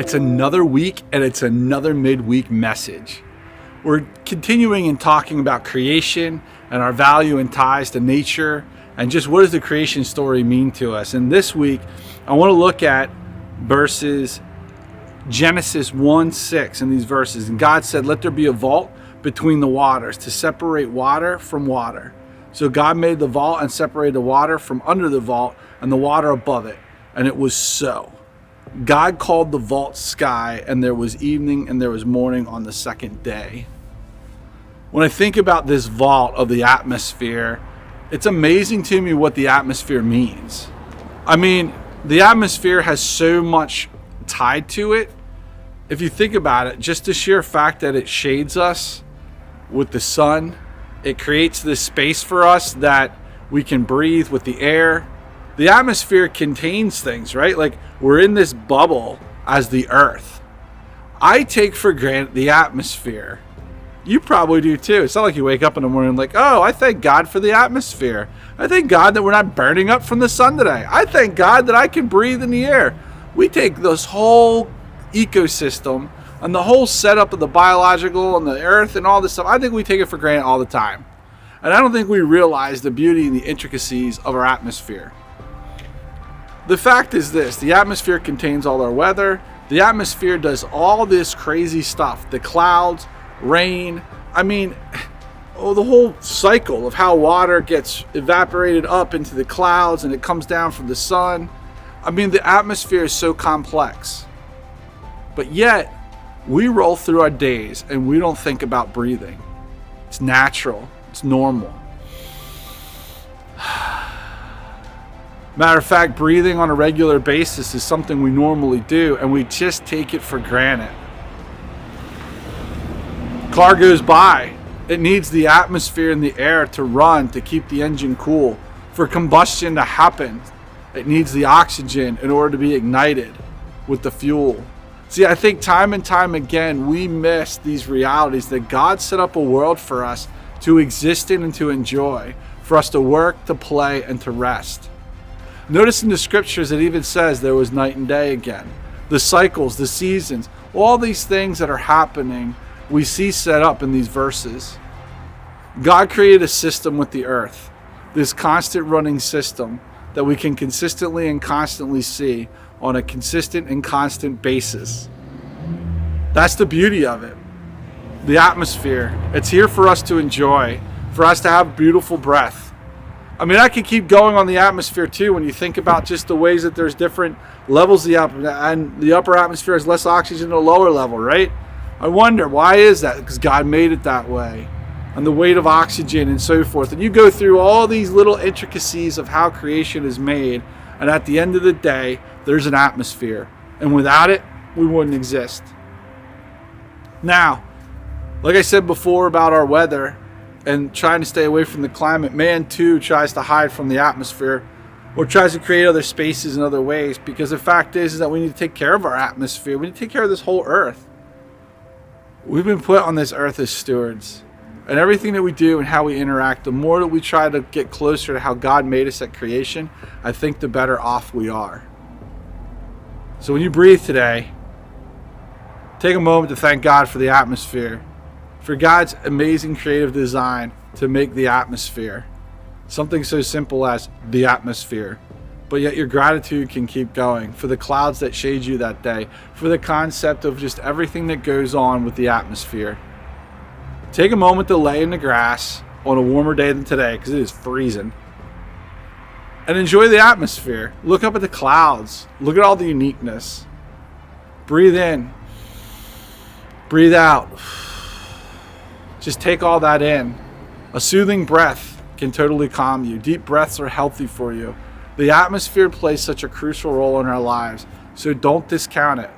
It's another week and it's another midweek message. We're continuing and talking about creation and our value and ties to nature and just what does the creation story mean to us. And this week, I want to look at verses Genesis 1:6 in these verses. And God said, let there be a vault between the waters to separate water from water. So God made the vault and separated the water from under the vault and the water above it. And it was so. God called the vault sky, and there was evening and there was morning on the second day. When I think about this vault of the atmosphere, it's amazing to me what the atmosphere means. I mean, the atmosphere has so much tied to it. If you think about it, just the sheer fact that it shades us with the sun, it creates this space for us that we can breathe with the air. The atmosphere contains things, right? Like we're in this bubble as the earth. I take for granted the atmosphere. You probably do too. It's not like you wake up in the morning like, oh, I thank God for the atmosphere. I thank God that we're not burning up from the sun today. I thank God that I can breathe in the air. We take this whole ecosystem and the whole setup of the biological and the earth and all this stuff. I think we take it for granted all the time. And I don't think we realize the beauty and the intricacies of our atmosphere. The fact is this, the atmosphere contains all our weather. The atmosphere does all this crazy stuff. The clouds, rain, the whole cycle of how water gets evaporated up into the clouds and it comes down from the sun. The atmosphere is so complex. But yet, we roll through our days and we don't think about breathing. It's natural. It's normal. Matter of fact, breathing on a regular basis is something we normally do, and we just take it for granted. Car goes by. It needs the atmosphere and the air to run to keep the engine cool. For combustion to happen, it needs the oxygen in order to be ignited with the fuel. See, I think time and time again, we miss these realities that God set up a world for us to exist in and to enjoy, for us to work, to play, and to rest. Notice in the scriptures it even says there was night and day again. The cycles, the seasons, all these things that are happening, we see set up in these verses. God created a system with the earth, this constant running system that we can consistently and constantly see on a consistent and constant basis. That's the beauty of it. The atmosphere, it's here for us to enjoy, for us to have beautiful breath. I could keep going on the atmosphere too when you think about just the ways that there's different levels of the upper atmosphere has less oxygen than the lower level, right? I wonder, why is that? Because God made it that way. And the weight of oxygen and so forth. And you go through all these little intricacies of how creation is made, and at the end of the day, there's an atmosphere. And without it, we wouldn't exist. Now, like I said before about our weather, and trying to stay away from the climate, man too tries to hide from the atmosphere or tries to create other spaces in other ways, because the fact is that we need to take care of our atmosphere. We need to take care of this whole earth. We've been put on this earth as stewards, and everything that we do and how we interact, the more that we try to get closer to how God made us at creation, I think the better off we are. So when you breathe today, take a moment to thank God for the atmosphere, for God's amazing creative design to make the atmosphere. Something so simple as the atmosphere. But yet your gratitude can keep going for the clouds that shade you that day, for the concept of just everything that goes on with the atmosphere. Take a moment to lay in the grass on a warmer day than today, because it is freezing, and enjoy the atmosphere. Look up at the clouds. Look at all the uniqueness. Breathe in. Breathe out. Just take all that in. A soothing breath can totally calm you. Deep breaths are healthy for you. The atmosphere plays such a crucial role in our lives, so don't discount it.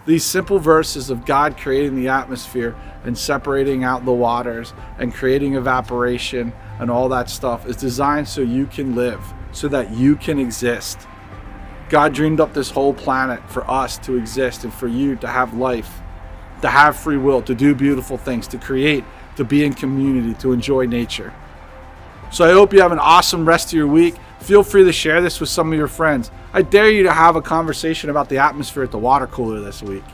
These simple verses of God creating the atmosphere and separating out the waters and creating evaporation and all that stuff is designed so you can live, so that you can exist. God dreamed up this whole planet for us to exist and for you to have life, to have free will, to do beautiful things, to create, to be in community, to enjoy nature. So I hope you have an awesome rest of your week. Feel free to share this with some of your friends. I dare you to have a conversation about the atmosphere at the water cooler this week,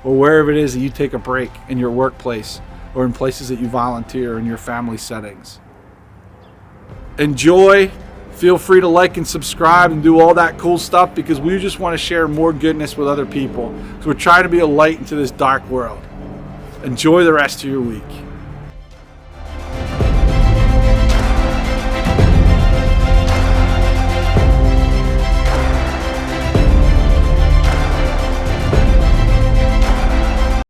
or wherever it is that you take a break in your workplace or in places that you volunteer in your family settings. Enjoy. Feel free to like and subscribe and do all that cool stuff, because we just want to share more goodness with other people. So we're trying to be a light into this dark world. Enjoy the rest of your week.